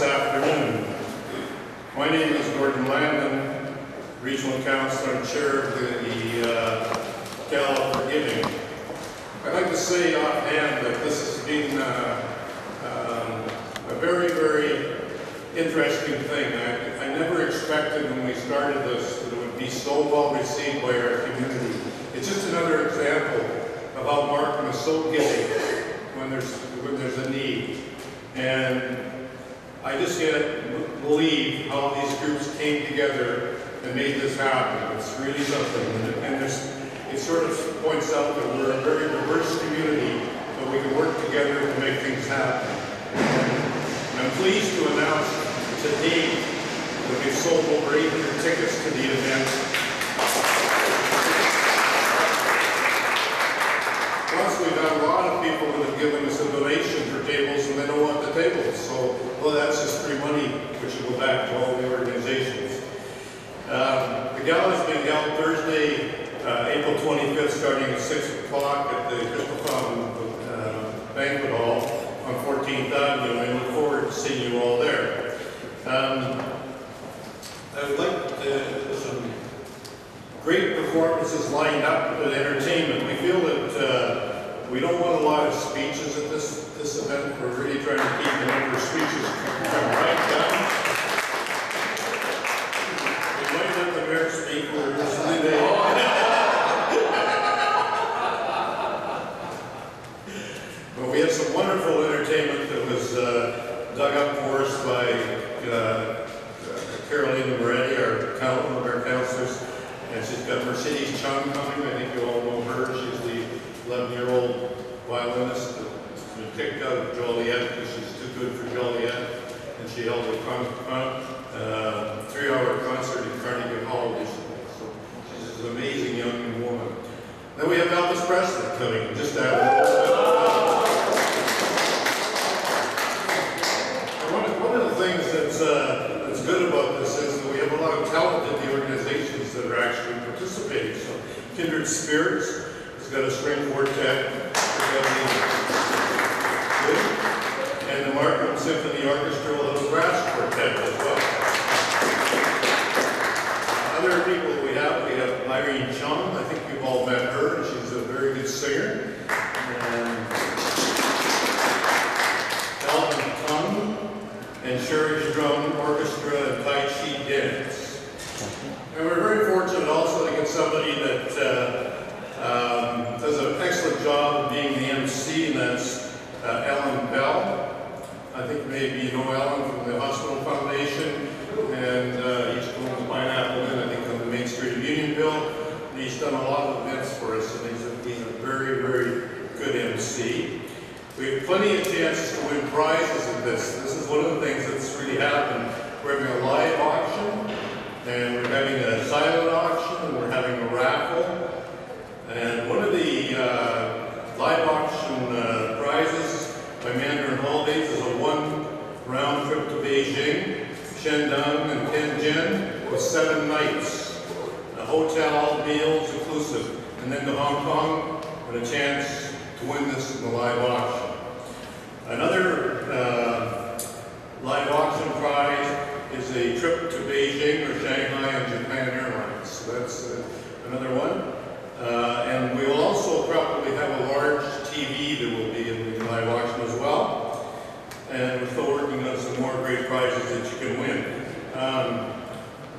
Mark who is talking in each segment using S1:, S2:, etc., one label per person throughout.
S1: afternoon. My name is Gordon Landon, Regional Councillor and Chair of the Gala for Giving. I'd like to say offhand that this has been a very, very interesting thing. I never expected when we started this that it would be so well received by our community. It's just another example of how Markham is so giving when there's a need. And I just can't believe how these groups came together and made this happen. It's really something. And it sort of points out that we're a very diverse community, but we can work together to make things happen. And I'm pleased to announce today that we've sold over 800 tickets to the event. Plus, we've had a lot of people that have given us a donation for tables and they don't want the tables. So, well, that's just free money, which will go back to all the organizations. The gala is being held Thursday, April 25th, starting at 6 o'clock at the Crystal Fountain Banquet Hall on 14th Avenue, and I look forward to seeing you all there. I would like some great performances lined up with entertainment. We feel that we don't want a lot of speeches at this event. We're really trying to keep the number of speeches right down. We might let the mayor speak for But we had some wonderful entertainment that was dug up for us by Carolina Moretti, one of our councillors. And she's got Mercedes Chung coming. I think you all know her. She's the 11-year-old violinist that has been kicked out of Joliet because she's too good for Joliet. And she held a 3-hour concert in Carnegie Hall recently. So she's an amazing young woman. Then we have Elvis Presley coming just after. One of the things that's good about this is that we have a lot of talented organizations that are actually participating. So Kindred Spirits has got a string quartet, and the Markham Symphony Orchestra will have a brass quartet as well. Other people we have Irene Chung. I think you've all met her. She's a very good singer. And Alvin Tung and Sherry's Drum Orchestra and Tai Chi Dance. And we're very fortunate also to get somebody that does an excellent job of being the MC, and that's Ellen Bell. I think maybe you know Ellen from the Hospital Foundation, and he's going to Pineapple Inn, I think, on the Main Street of Unionville. And he's done a lot of events for us, and he's a very, very good MC. We have plenty of chances to win prizes at this. This is one of the things that's really happened. We're having a live auction, and we're having a silent auction, and we're having a raffle. And one of the live auction prizes by Mandarin Holidays is a 1-round trip to Beijing, Shandong, and Tianjin with 7 nights. A hotel, meals inclusive, and then to Hong Kong, and a chance to win this in the live auction. Another live auction prize is a trip to Beijing or Shanghai on Japan Airlines. So that's another one. And we will also probably have a large TV that will be in the live auction as well. And we're still working on some more great prizes that you can win.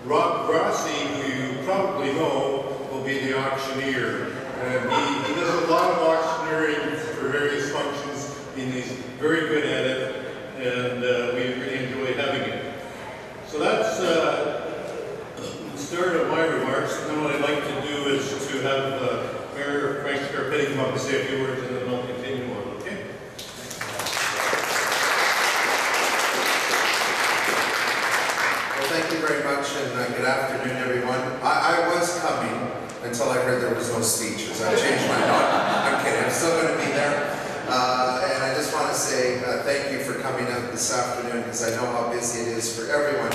S1: Rob Grassi, who you probably know, will be the auctioneer. And he does a lot of auctioneering for various functions, and he's very good at it, and we really enjoy having it. So that's the start of my remarks, and then what I'd like to do is to have Mayor Frank Scarpetti come up and say a few words, and then I'll continue on, okay?
S2: Well, thank you very much, and good afternoon, everyone. I was coming until I heard there was no speeches. I changed my mind. I'm kidding. I'm still going to be there. And I just want to say thank you for coming out this afternoon, because I know how busy it is for everyone.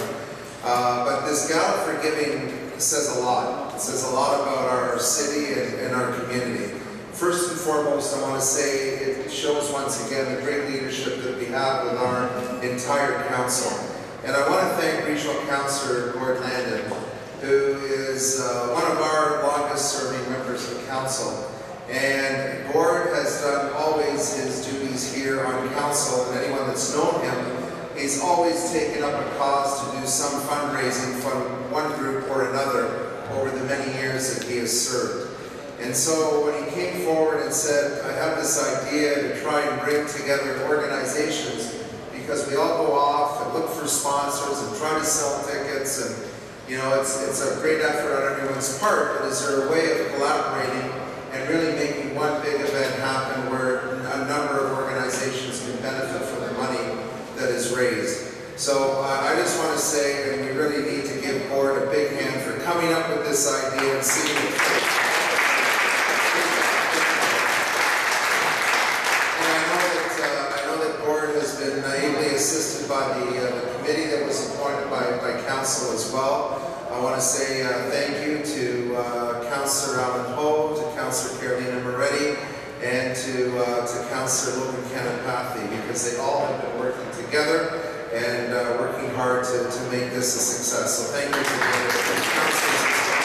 S2: But this Gala for Giving says a lot. It says a lot about our city and our community. First and foremost, I want to say it shows once again the great leadership that we have with our entire council. And I want to thank Regional Councillor Gord Landon, who is one of our longest serving members of council. And Gord has done always his duties here on council, and anyone that's known him, he's always taken up a cause to do some fundraising from one group or another over the many years that he has served. And so when he came forward and said, I have this idea to try and bring together organizations, because we all go off and look for sponsors and try to sell tickets, and you know, it's a great effort on everyone's part, but is there a way of collaborating and really making one big event happen where a number of organizations can benefit from the money that is raised? So I just want to say, and we really need to give Gord a big hand for coming up with this idea and seeing it through. Has been ably assisted by the committee that was appointed by council as well. I want to say thank you to Councillor Alan Ho, to Councillor Carolina Moretti, and to Councillor Logan Canapathy, because they all have been working together and working hard to make this a success. So thank you to the councillors as well.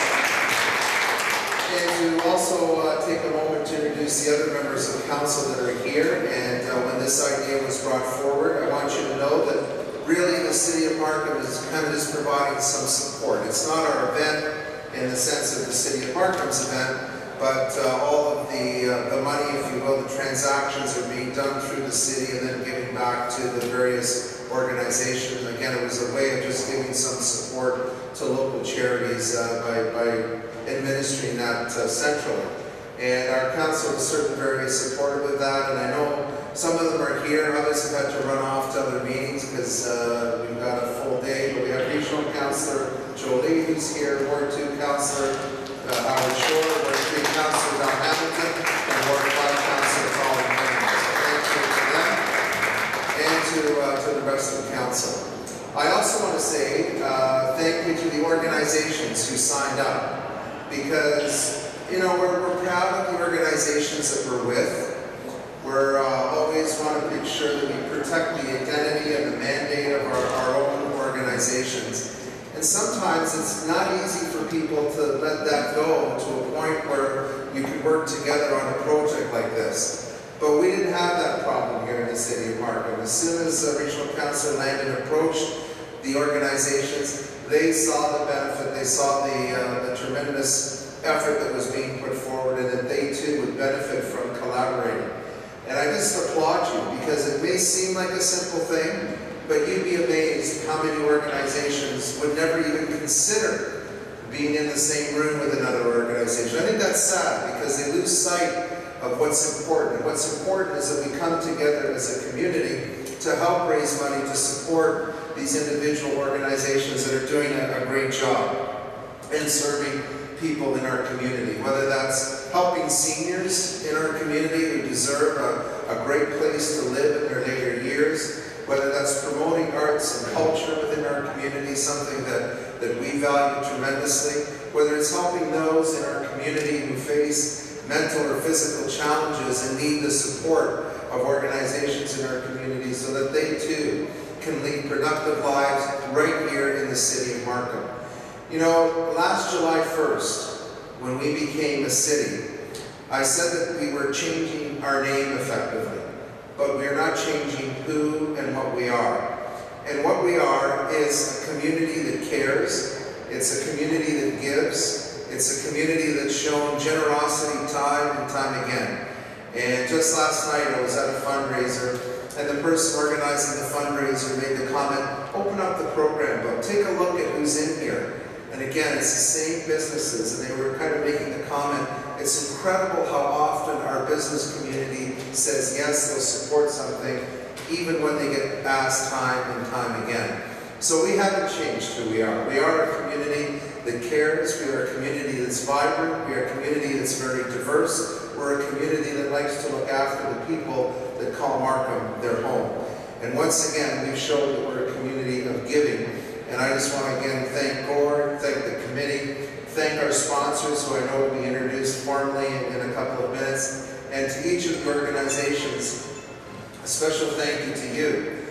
S2: And to also take a moment to introduce the other members of council that are here. And when this idea was brought forward, I want you to know that really the City of Markham is kind of just providing some support. It's not our event in the sense of the City of Markham's event, but all of the money, if you will, the transactions are being done through the city and then giving back to the various organizations. Again, it was a way of just giving some support to local charities by administering that centrally. And our council is certainly very supportive of that, and I know some of them are here, others have had to run off to other meetings because we've got a full day, but we have Regional Councillor Jolie who's here, Ward 2 Councillor Howard Shore, Ward 3 Councillor Don Hamilton, and Ward 5 Councillor Colin Payne. So thank you to them and to the rest of the council. I also want to say thank you to the organizations who signed up, because you know, we're proud of the organizations that we're with. We're always want to make sure that we protect the identity and the mandate of our own organizations. And sometimes it's not easy for people to let that go to a point where you can work together on a project like this. But we didn't have that problem here in the City of Markham. As soon as Regional Councillor Landon approached the organizations, they saw the benefit, they saw the tremendous effort that was being put forward, and that they too would benefit from collaborating. And I just applaud you, because it may seem like a simple thing, but you'd be amazed how many organizations would never even consider being in the same room with another organization. I think that's sad, because they lose sight of what's important. And what's important is that we come together as a community to help raise money to support these individual organizations that are doing a great job in serving people in our community, whether that's helping seniors in our community who deserve a great place to live in their later years, whether that's promoting arts and culture within our community, something that we value tremendously, whether it's helping those in our community who face mental or physical challenges and need the support of organizations in our community so that they too can lead productive lives right here in the City of Markham. You know, last July 1st, when we became a city, I said that we were changing our name effectively, but we are not changing who and what we are. And what we are is a community that cares, it's a community that gives, it's a community that's shown generosity time and time again. And just last night I was at a fundraiser, and the person organizing the fundraiser made the comment, open up the program book, take a look at who's in here. And again, it's the same businesses, and they were kind of making the comment, it's incredible how often our business community says yes, they'll support something, even when they get asked time and time again. So we haven't changed who we are. We are a community that cares, we are a community that's vibrant, we are a community that's very diverse, we're a community that likes to look after the people that call Markham their home. And once again, we've shown that we're a community of giving. And I just want to again thank Gord, thank the committee, thank our sponsors who I know will be introduced formally in a couple of minutes, And to each of the organizations, a special thank you to you,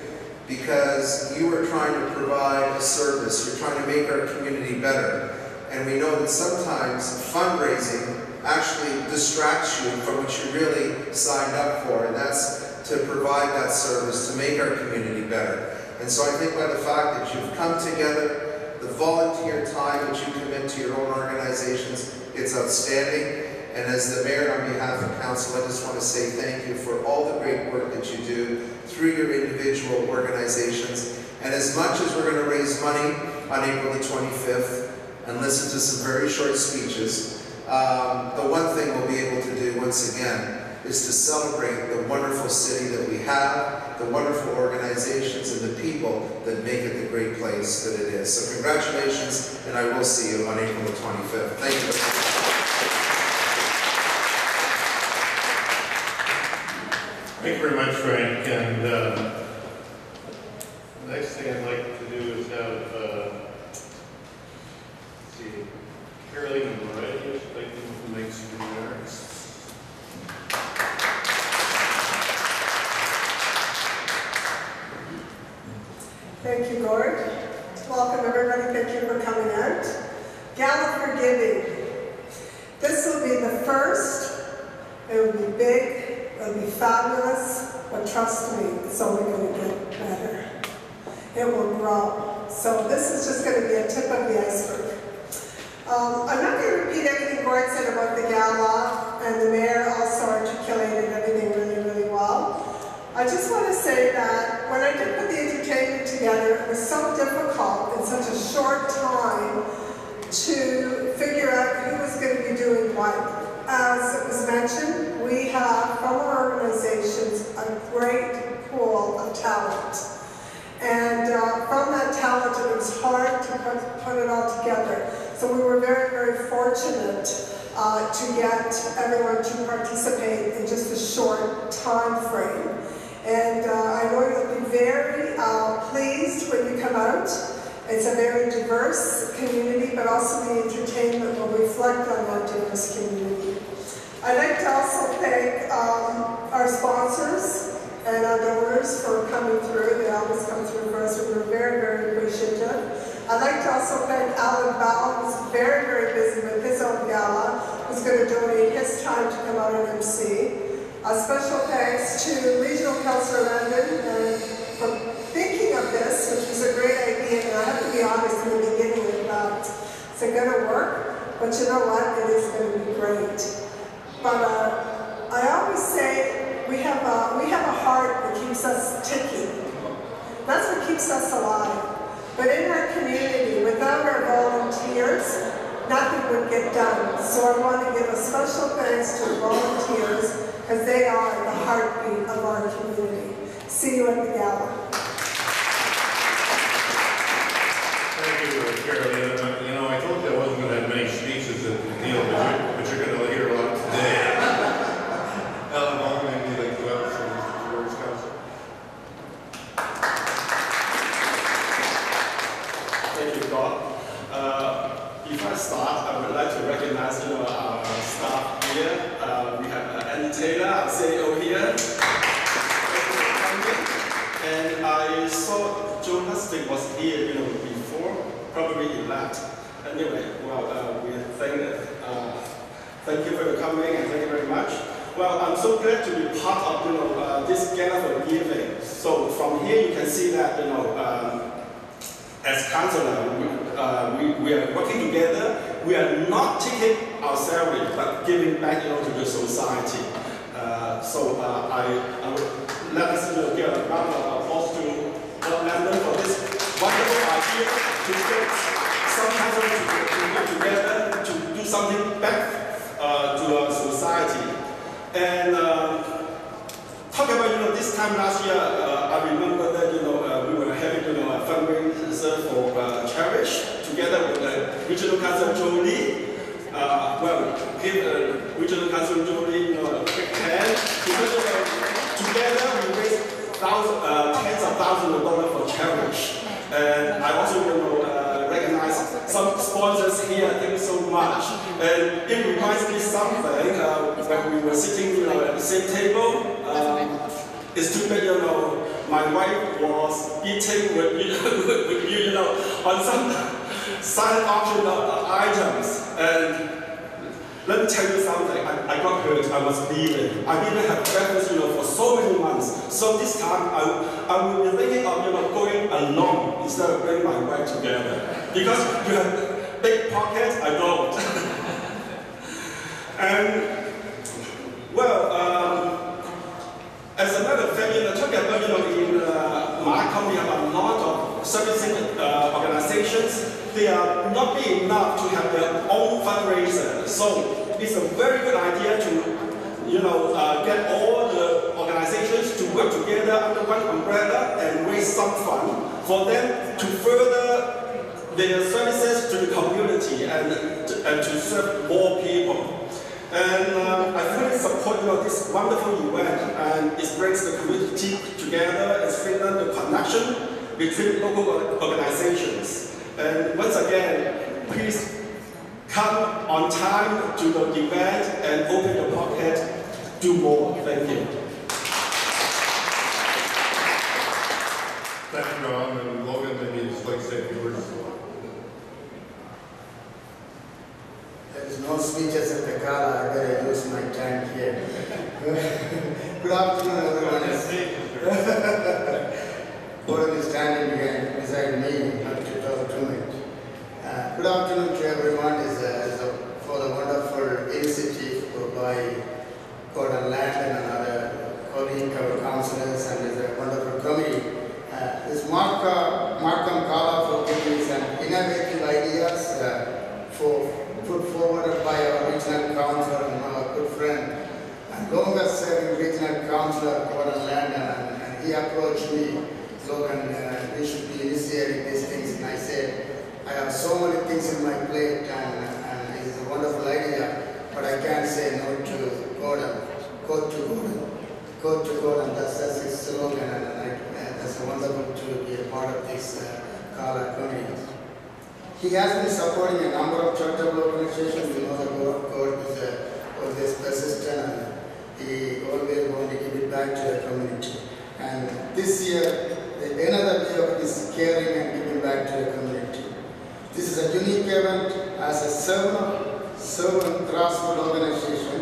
S2: because you are trying to provide a service. You're trying to make our community better. And we know that sometimes fundraising actually distracts you from what you really signed up for, and that's to provide that service, to make our community better. And so I think by the fact that you've come together, the volunteer time that you commit to your own organizations, it's outstanding. And as the mayor, on behalf of council, I just want to say thank you for all the great work that you do through your individual organizations. And as much as we're going to raise money on April the 25th and listen to some very short speeches, the one thing we'll be able to do once again is to celebrate the wonderful city that we have, the wonderful organizations and the people that make it the great place that it is. So congratulations, and I will see you on April the 25th. Thank you.
S1: Thank you very much, Frank. And the next thing I'd like to do is have, let's see, Caroline and Mariah, I'd like to make some remarks.
S3: Thank you, Gord. Welcome, everybody. Thank you for coming out. Gala for Giving. This will be the first. It will be big. It'll be fabulous. But trust me, it's only going to get better. It will grow. So this is just going to be a tip of the iceberg. I'm not going to repeat everything Gord said about the gala, and the mayor also articulated everything really, really well. I just want to say that when I did put the entertainment together, it was so difficult in such a short time to figure out who was going to be doing what. As it was mentioned, we have from our organizations a great pool of talent. And from that talent, it was hard to put it all together. So we were very, very fortunate to get everyone to participate in just a short time frame. And I know you'll be very pleased when you come out. It's a very diverse community, but also the entertainment will reflect on that diverse community. I'd like to also thank our sponsors and our donors for coming through. They always come through for us. We were very, very appreciative. I'd like to also thank Alan Bell, who's very, very busy with his own gala, who's going to donate his time to come out and MC. A special thanks to Regional Councillor Landon for thinking of this, which was a great idea, and I have to be honest in the beginning with that. Is it going to work? But you know what? It is going to be great. But I always say we have a heart that keeps us ticking. That's what keeps us alive. But in our community, without our volunteers, nothing would get done. So I want to give a special thanks to the volunteers, because they are the heartbeat of our community. See you at the gala.
S1: Thank you, Caroline. You know, I told you I wasn't going to have many speeches at the deal, but you're going to hear a lot today. Ellen, maybe you'd like to have some words, Council?
S4: Thank you, Doc. Before I start, I would like to recognize our staff here. We have Andy Taylor, our CEO here. And I saw Joe Lustig was here before, probably he left. Anyway, well, we thank you for coming and thank you very much. Well, I'm so glad to be part of this gala for giving. So from here you can see that as councillor, we are working together. We are not taking our salary, but giving back to the society. So I would let us give a round of applause to London for this wonderful idea to get some councillors to work together to do something back to our society. And talk about this time last year, I remember that we were having a fundraiser for Cherish together with Regional Councillor Jolie. Well, give Regional Councillor Jolie a quick hand because together we raised tens of thousands of dollars for Cherish. And I also recognize some sponsors here, thank you so much. And it reminds me something, when we were sitting at the same table, it's too bad, my wife was eating with you, on some silent auction items. And let me tell you something, I got hurt, I was bleeding. I didn't have breakfast, for so many months. So this time, I will be thinking of, going alone instead of bringing my wife together. Because you have big pockets, I don't. And, well, as a matter of fact, talking about, in my company, we have a lot of servicing organizations. They are not big enough to have their own fundraiser. So it's a very good idea to, get all the organizations to work together under one umbrella and raise some fund for them to further their services to the community and to serve more people. And I fully support this wonderful event, and it brings the community together and strengthen the connection between local organizations. And once again, please come on time to the event and open your pocket, do more. Thank you.
S1: Thank you, Ron. And Logan, maybe just like to say a few words.
S5: There is no speeches at the gala, I better use my time here. Good afternoon, everyone. Gordon is standing here beside me, not to talk to me. Good afternoon to everyone. For the wonderful initiative by Gordon Land and another colleague, our councillors, and is a wonderful committee. This Markham Kala for giving some innovative ideas put forward by our regional councillor and our good friend and longest serving regional councillor Gordon Land, and he approached me, Logan, we should be initiating these things, and I said, I have so many things in my plate and it's a wonderful idea, but I can't say no to Gordon. Go to Gordon, that's his slogan, and that's wonderful to be a part of this Kala community. He has been supporting a number of charitable organizations. We know that God is always persistent, and he always wants to give it back to the community. And this year, another way of his caring and giving back to the community. This is a unique event as a seven grassroots organization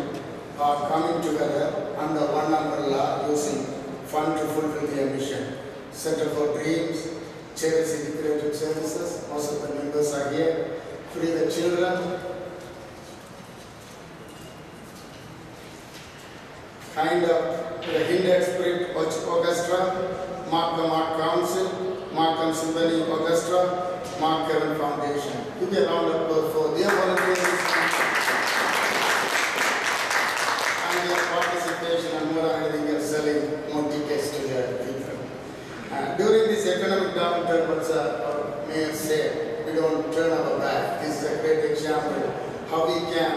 S5: are coming together under one umbrella using fund to fulfill their mission. Center for Dreams, Charity Integrated Services, most of the members are here. Free the Children, Kind of the Hindered Spirit Orchestra, Markham Art Council, Markham Symphony Orchestra, Mark Kevin Foundation. Give a round of applause for their volunteers and their participation, and more than anything else, selling more tickets to their people. During this economic downturn, what our mayor said, we don't turn our back. This is a great example how we can,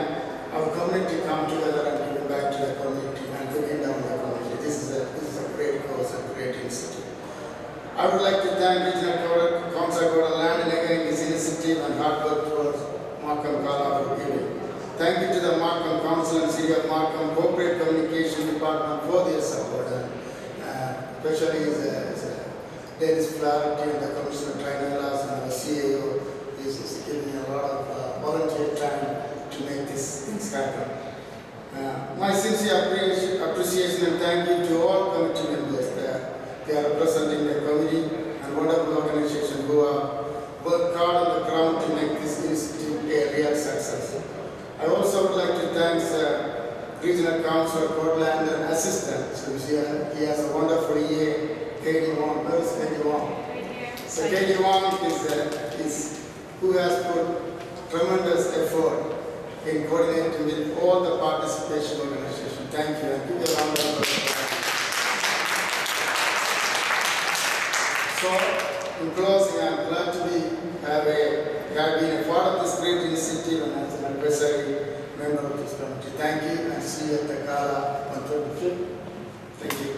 S5: our community come together and give back to the community and looking down the community. This is a great cause, a great initiative. I would like to thank Regional Council Gordon Land and again this initiative and hard work towards Markham Kala for giving. Thank you to the Markham Council and City of Markham Corporate Communication Department for their support, especially Dennis Flaherty and the Commissioner Trinelas and our CAO is giving a lot of volunteer time to make these things happen. My sincere appreciation and thank you to all committee members. They are representing the committee and wonderful organization who are worked hard on the ground to make this initiative a real success. I also would like to thank Regional Councillor Portland and assistant who's here. He has a wonderful year. Katie Wong, where is Katie Wong? So Katie Wong is who has put tremendous effort in coordinating with all the participation organizations. Thank you, and give a round of applause. So, in closing, I'm glad to have been a part of this great initiative and as an advisory member of this committee. Thank you, and see you at the gala on 25th. Thank you.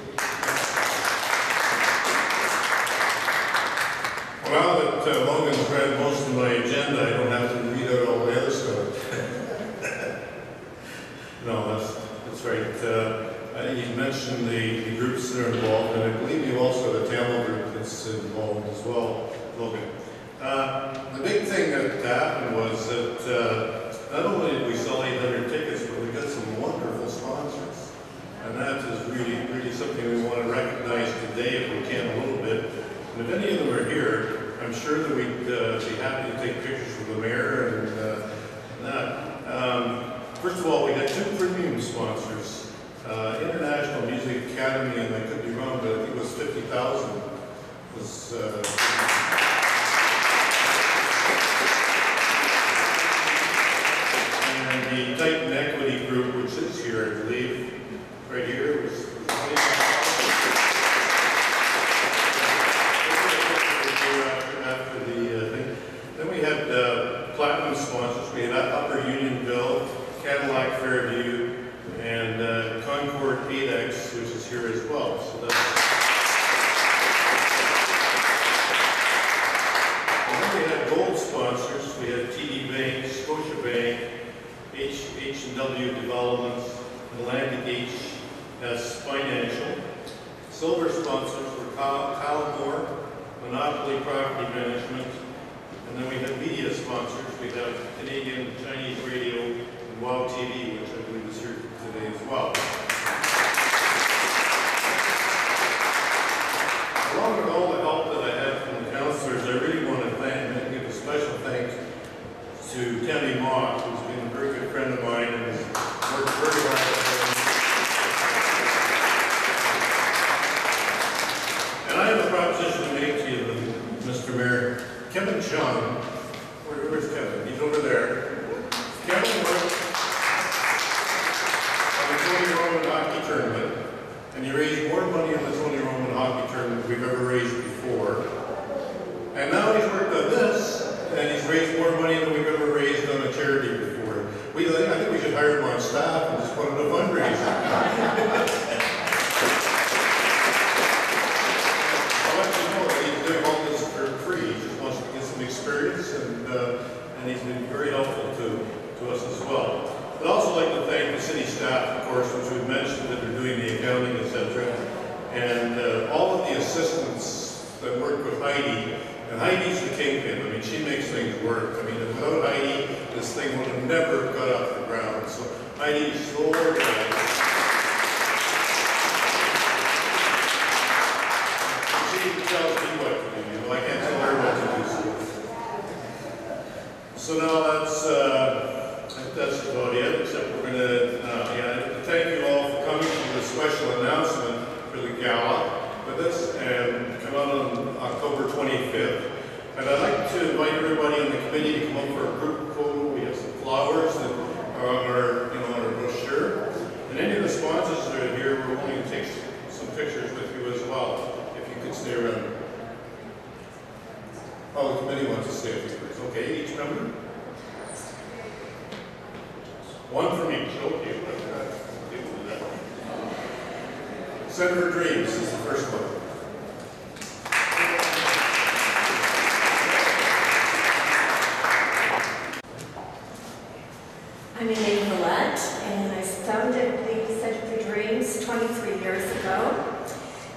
S1: Now that Logan's read most of my agenda, I don't have to read out all the other stuff. No, that's right. You mentioned the groups that are involved, and I believe you also have a Tamil group that's involved as well, Logan. The big thing that happened was that not only did we sell 800 tickets, but we got some wonderful sponsors. And that is really something we want to recognize today if we can a little bit. And if any of them are here, I'm sure that we'd be happy to take pictures with the mayor and that. First of all, we had 2 premium sponsors. International Music Academy, and I could be wrong, but I think it was 50,000 was and the Titan Equity Group, which is here, I believe, right here, was after the thing. Then we had platinum sponsors. We had Upper Unionville, Cadillac Fairview, and Concord 8X, which is here as well. So that's. And then we had gold sponsors. We had TD Bank, Scotiabank, H&W Developments, Atlantic HS Financial. Silver sponsors were Calmore, Monopoly Property Management, and then we have media sponsors. We have Canadian Chinese Radio and WOW TV, which I believe is here today as well. Along with all the help that I had from the councillors, I really want to give a special thanks to Tammy Mock, who's been a very good friend of mine and has worked very hard. And I have a proposition to make to you, Mr. Mayor. Ching-Hsiang, where's Kevin? He's over there. Kevin worked on the Tony Roman hockey tournament, and he raised more money on the Tony Roman hockey tournament than we've ever raised before. And now he's worked on this, and he's raised more money than we've ever raised on a charity before. I think we should hire him on staff and just put him in a fundraiser. I'll let you know that he's doing all this for free. He just wants to get some experience, and he's been very helpful to us as well. I'd also like to thank the city staff, of course, which we've mentioned that are doing the accounting, etc., and all of the assistants that work with Heidi. And Heidi's the kingpin. I mean, she makes things work. I mean, without Heidi, this thing would have never got off the ground. So Heidi's so organized. She tells me what to do. You know, I can't tell her what to do. So now that's about it. Except we're going to thank you all for coming to the special announcement for the gala. And come out on October 25th. And I'd like to invite everybody on the committee to come up for a group photo. We have some flowers that are on our brochure. And any of the sponsors that are here, we're willing to take some pictures with you as well, if you could stay around. Oh, the committee wants to stay a few minutes. Okay, each member? One from each. Okay, we'll do that. Senator Dreams is the first one.
S6: I'm Elaine Millette, and I founded the Center for Dreams 23 years ago.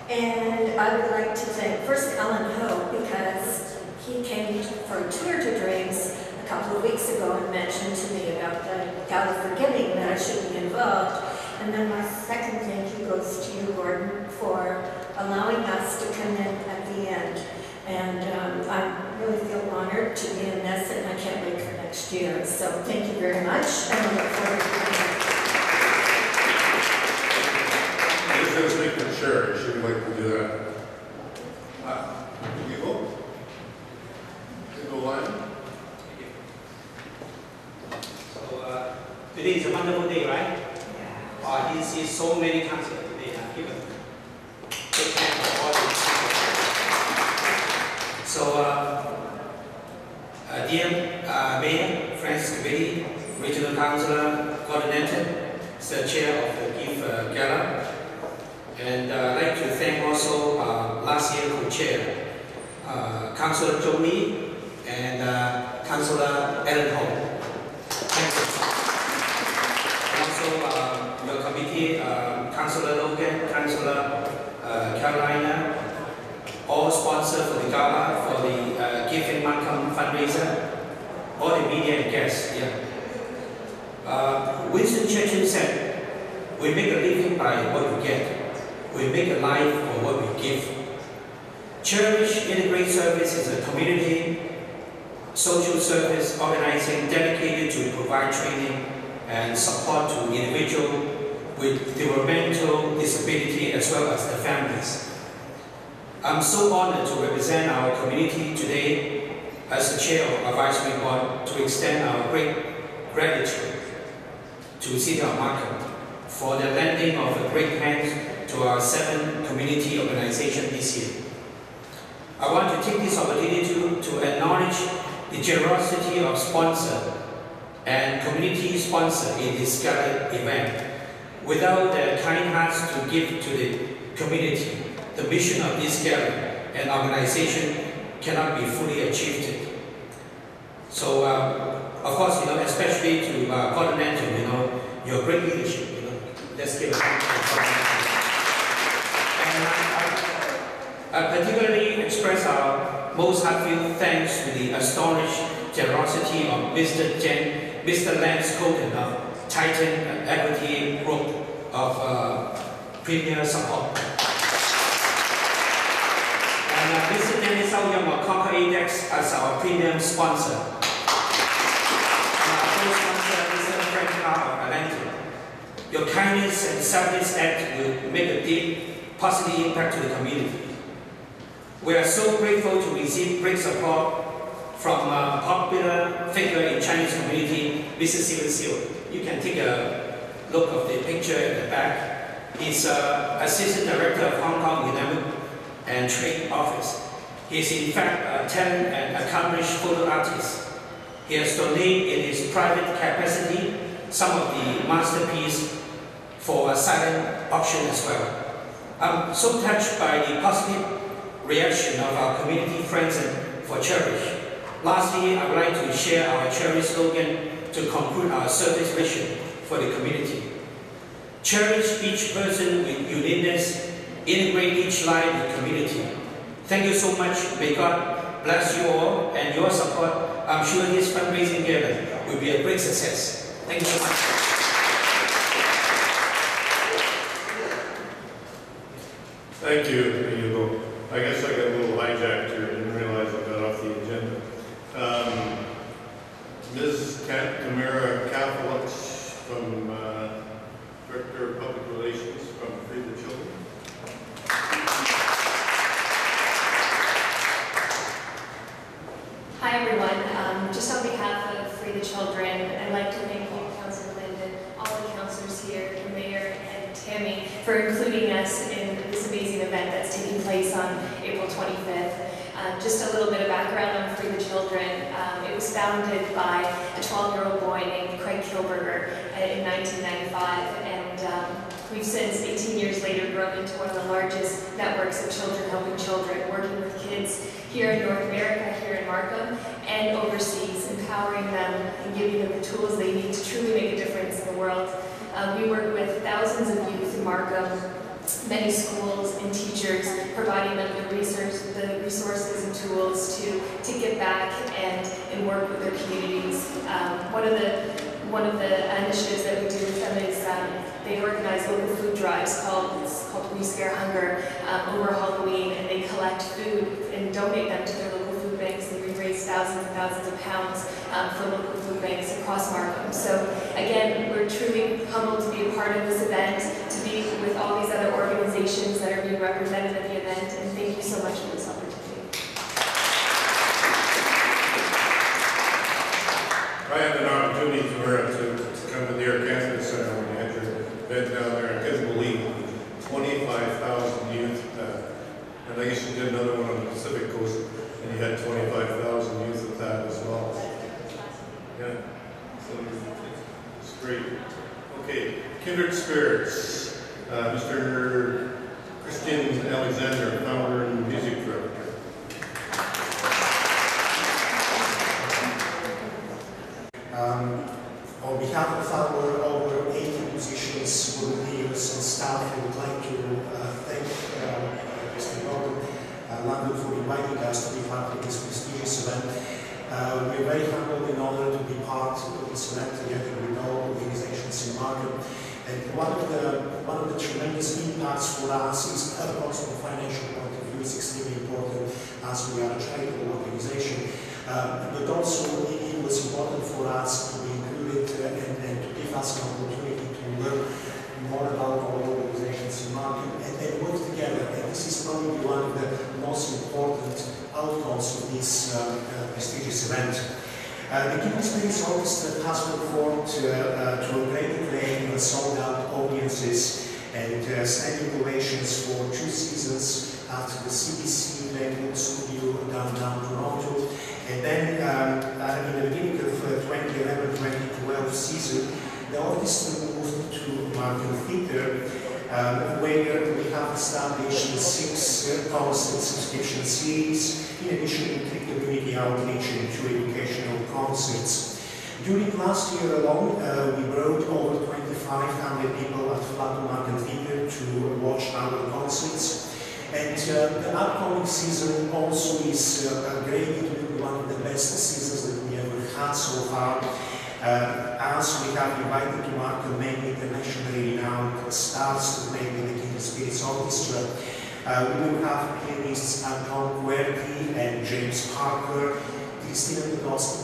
S6: And I would like to thank first Alan Ho, because he came for a tour to Dreams a couple of weeks ago and mentioned to me about the Gala for Giving, that I should be involved. And then my second thank you goes to you, Gordon, for allowing us to come in at the end. And I really feel honored to be in this, and I can't wait for next year. So thank you very much, and I look forward to being here.
S1: I'm just going to speak for sure. She would like to do that. You go? You go line?
S7: So today is a wonderful day, right? You see so many concerts today given. Take care of all the people. So, dear Mayor, Friends Committee, Regional Councillor, Coordinator, the Chair of the GIFT Gala, and I'd like to thank also last year co-chair, Councillor Jolie and Councillor Ellen Ho. Thank you. And also your committee, Councillor Logan, Councillor Carolina, all sponsors for the gala, for the Giving Malcolm fundraiser, all the media and guests here. Winston Churchill said, "We make a living by what we get. We make a life for what we give." Cherish Integrated Service is a community social service organization dedicated to provide training and support to individuals with developmental disability as well as their families. I'm so honored to represent our community today as the chair of advisory board to extend our great gratitude to City of Markham for the lending of a great hand to our 7 community organizations this year. I want to take this opportunity to acknowledge the generosity of sponsor and community sponsor in this gala event. Without their kind hearts to give to the community, the mission of this gala and organization cannot be fully achieved. So, of course, especially to Gordon Anton, your great leadership, let's give a hand to I particularly express our most heartfelt thanks to the astonished generosity of Mr. Lance Coden of Titan Equity Group of Premier Support. And Mr. Dennis Aoyam of Conquer Index as our premium sponsor. And our co-sponsor, Mr. Frank Carr of Atlantic. Your kindness and selfless act will make a deep, positive impact to the community. We are so grateful to receive great support from a popular figure in Chinese community, Mr. Steven Siu. You can take a look of the picture at the back. He's Assistant Director of Hong Kong Economic and Trade Office. He is in fact a talented and accomplished photo artist. He has donated in his private capacity some of the masterpieces for a silent auction as well. I'm so touched by the positive reaction of our community friends for Cherish. Lastly, I would like to share our Cherish slogan to conclude our service mission for the community. Cherish each person with uniqueness, integrate each life in community. Thank you so much. May God bless you all and your support. I'm sure this fundraising gala will be a great success. Thank you so much.
S1: Thank you, Hugo. I guess I got a little hijacked here. I didn't realize I got off the agenda. Ms. Tamara Kafelich from Director of Public Relations from Free the Children.
S8: Hi everyone. Just on behalf of Free the Children, I'd like to thank you, Councillor Linden, all the councillors here, the Mayor and Tammy, for including us in this amazing event that's taking place on April 25th. Just a little bit of background on Free the Children. It was founded by a 12-year-old boy named Craig Kilberger in 1995, and we've since, 18 years later, grown into one of the largest networks of children helping children, working with kids here in North America, here in Markham, and overseas, empowering them and giving them the tools they need to truly make a difference in the world. We work with thousands of youth in Markham, many schools and teachers, providing them the resources and tools to give back and work with their communities. One of the initiatives that we do with them is they organize local food drives called We Scare Hunger over Halloween, and they collect food and donate them to their local food banks, and we raise thousands and thousands of pounds for local food banks across Markham. So again, we're truly humbled to be a part of this event, to be with all these other organizations that are being represented at the event, and thank you so much for this opportunity.
S1: I had an opportunity to come to the Air Canada Center when you had your event down there. I couldn't believe 25,000 youth. And I guess you did another one on the Pacific Coast, and you had 25,000 youth at that as well. Yeah, so it's great. Okay, Kindred Spirits. Mr. Christian Alexander, founder and music director.
S9: We're very humbled and honored to be part of this event together with all organizations in Markham. And one of the tremendous impacts for us is, of course, from a financial point of view, is extremely important as we are a charitable organization. But also it was important for us to be included and to give us an opportunity to learn more about all organizations in Markham and work together. And this is probably one of the most important outcomes of this prestigious event. The Giving Spirits Orchestra has performed to a great acclaim and sold out audiences and standing ovations for 2 seasons after the CBC Lakewood Studio downtown Toronto. And then in the beginning of 2011-2012 season, the orchestra moved to Markham Theatre, where we have established 6 concert subscription series, in addition to community outreach and 2 educational concerts. During last year alone, we brought over 2,500 people at Flat Markham Theatre to watch our concerts. And the upcoming season also is graded with one of the best seasons that we ever had so far. As we have invited to Markham many internationally renowned stars to play with the Giving Spirits Orchestra. We will have pianists Anton Querti and James Parker, Christina Pedrosta,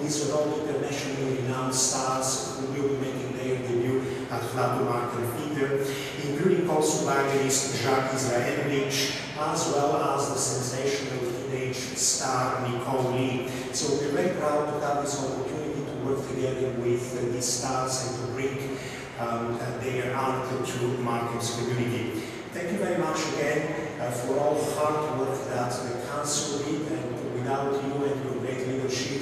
S9: these are all internationally renowned stars who will be making their debut at Flato Markham Theatre, including also violinist Jacques Israelovich, as well as the sensational teenage star Nicole Lee. So we're very proud to have this opportunity to work together with these stars and to bring their art to Markham's community. Thank you very much again for all the hard work that the Council did, and without you and your great leadership,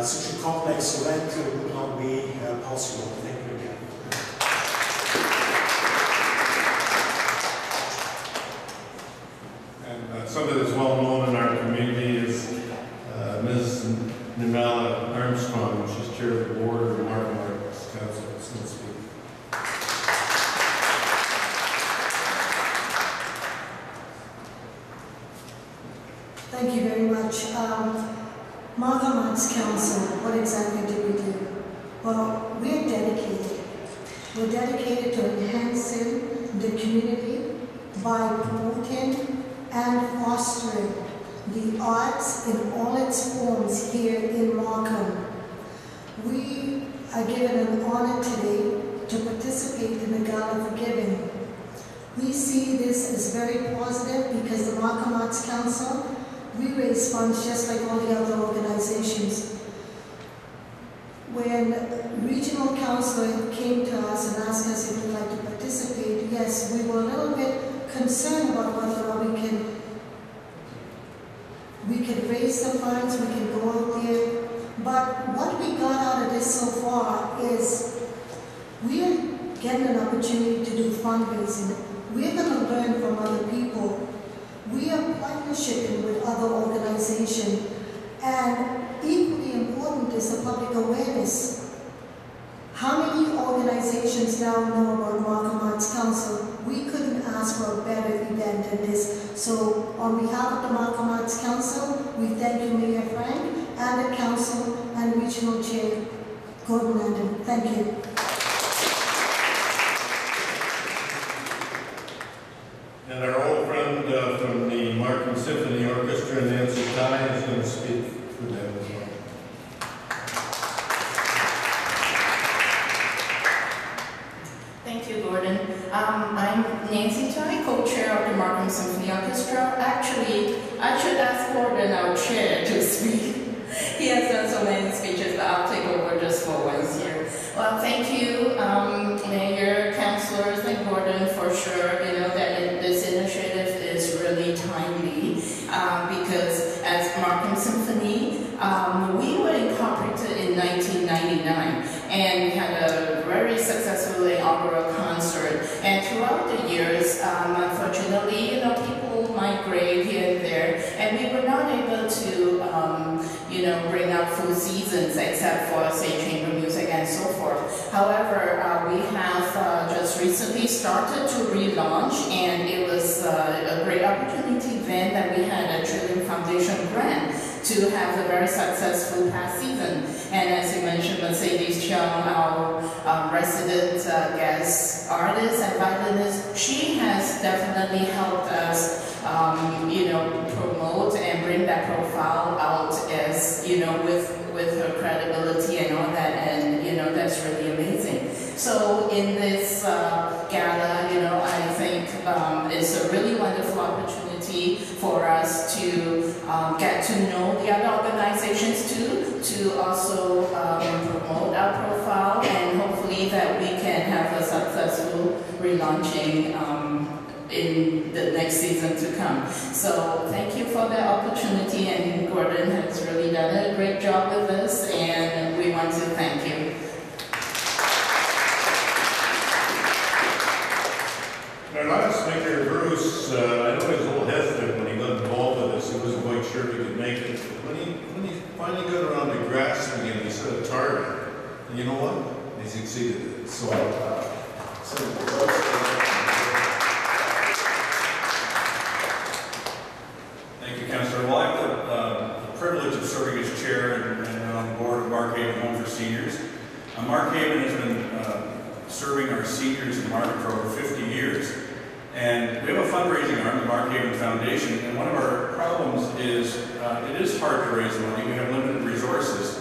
S9: such a complex event would not be possible. Thank you again.
S1: And somebody that's well known in our community is Ms. Nimala Armstrong. She's chair of the board of the Markham Arts Council.
S10: Thank you very much. Markham Arts Council, what exactly do we do? Well, we're dedicated. We're dedicated to enhancing the community by promoting and fostering the arts in all its forms here in Markham. We are given an honor today to participate in the Gala for Giving. We see this as very positive because the Markham Arts Council, we raise funds just like all the other organizations. When regional council came to us and asked us if we'd like to participate, yes, we were a little bit concerned about whether or not we could raise the funds, we can go out there. But what we got out of this so far is we are getting an opportunity to do fundraising. We're going to learn from other people. We are partnershiping with other organizations, and equally important is the public awareness. How many organizations now know about Markham Arts Council? We couldn't ask for a better event than this. So on behalf of the Markham Arts Council, we thank you, Mayor Frank, and the Council and Regional Chair Gordon Landon. Thank you.
S1: And our old friend from the Markham Symphony Orchestra, Nancy Ty, is going to speak for them as well.
S11: Thank you, Gordon. I'm Nancy Ty, co-chair of the Markham Symphony Orchestra. Actually, I should ask Gordon, our chair, to speak. He has done so many speeches, but I'll take over just for once here. Well, thank you, Mayor, councilors, and Gordon, for sure. You know that this initiative is really timely because as Markham Symphony, we were incorporated in 1999, and we had a very successful inaugural concert. And throughout the years, unfortunately, you know, people migrate here and there, and we were not able to, you know, bring out full seasons except for, say, chamber music and so forth. However, we have just recently started to relaunch, and it was a great opportunity then that we had a Trillium Foundation grant to have a very successful past season. And as you mentioned, Mercedes Chung, our resident guest artist and violinist, she has definitely helped us, promote and bring that profile out as, with her credibility and all that, and that's really amazing. So in this gala, I think it's a really wonderful opportunity for us to get to know the other organizations too, to also promote our profile, and hopefully that we can have a successful relaunching in the next season to come. So thank you for the opportunity, and Gordon has really done a great job with us, and we want to thank you.
S1: Our last speaker, Bruce, I know he was a little hesitant when he got involved with this. He wasn't quite sure if he could make it. But when he finally got around to grasping it, he set a target. And you know what? He succeeded in it. So,
S12: thank you, Councillor. Well, I have the privilege of serving as chair and on the board of Mark Haven Home for Seniors. Mark Haven has been serving our seniors in Market for over 50 years. And we have a fundraising arm, the Mark Haven Foundation, and one of our problems is it is hard to raise money. We have limited resources.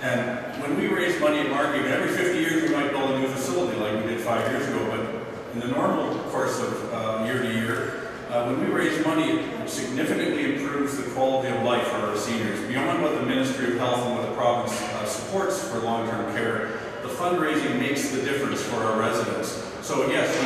S12: And when we raise money at Mark Haven, every 50 years we might build a new facility like we did 5 years ago, but in the normal course of year to year, when we raise money, it significantly improves the quality of life for our seniors. Beyond what the Ministry of Health and what the province supports for long-term care, the fundraising makes the difference for our residents. So yes,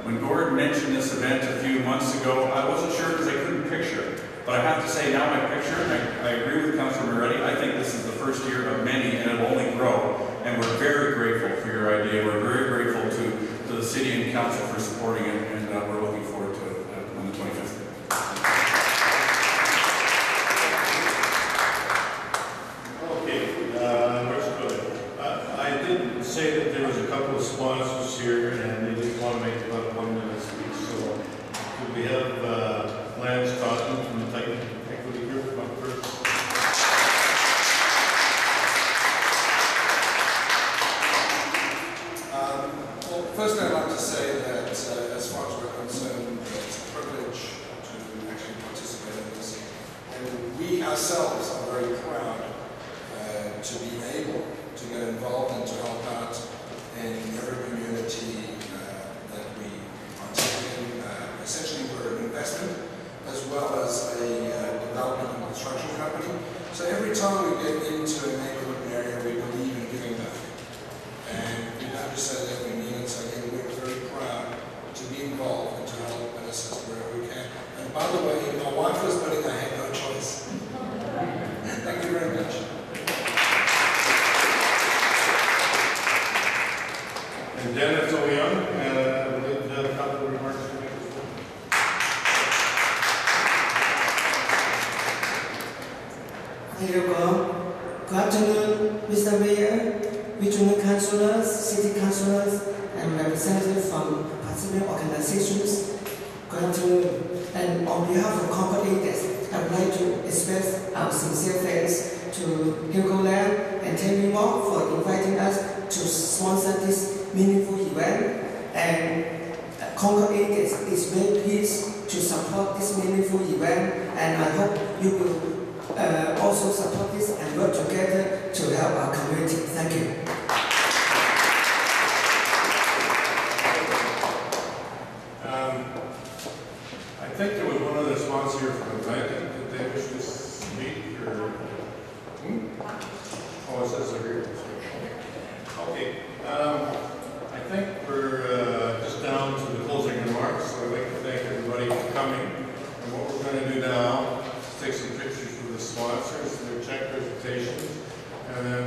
S12: when Gordon mentioned this event a few months ago, I wasn't sure because I couldn't picture it. But I have to say, now I picture it, and I agree with Councillor Moretti. I think this is the first year of many, and it will only grow. And we're very grateful for your idea. We're very grateful to the City and Council for supporting it, and we're looking forward to it on the 25th.
S1: Say that there was a couple of sponsors here and they didn't want to make about a 1 minute speech. So could we have Lance Cotton from the Titan Equity Group come first?
S13: Well, first I'd like to say that as far as we're concerned, it's a privilege to actually participate in this. And we ourselves are very proud to be able to get involved and to help out in every community that we partake in. Essentially, we're an investment as well as a development and construction company. So every time we get into a neighborhood area, we believe in giving back. And we not just say that, we mean it. So again, we're very proud to be involved and to help and assist wherever we can. And by the way, my wife was wedding, I had no choice. Thank you very much.
S1: And Dennis O'Young, with a couple of remarks to make as well.
S14: Thank you, Gordon. Good afternoon, Mr. Mayor, regional councillors, city councillors, and representatives from participating organizations. Good afternoon. And on behalf of corporate leaders, I would like to express our sincere thanks to Hugo Lam and Tammy Mock for inviting us to sponsor this meaningful event, and Concord Aegis is very pleased to support this meaningful event, and I hope you will also support this and work together to help our community. Thank you.
S1: I think there was one other sponsor from Atlantic. Did they wish to speak? Or, Oh, it says here. Okay. I think we're just down to the closing remarks, so I'd like to thank everybody for coming. And what we're going to do now is take some pictures with the sponsors, their check presentations, and then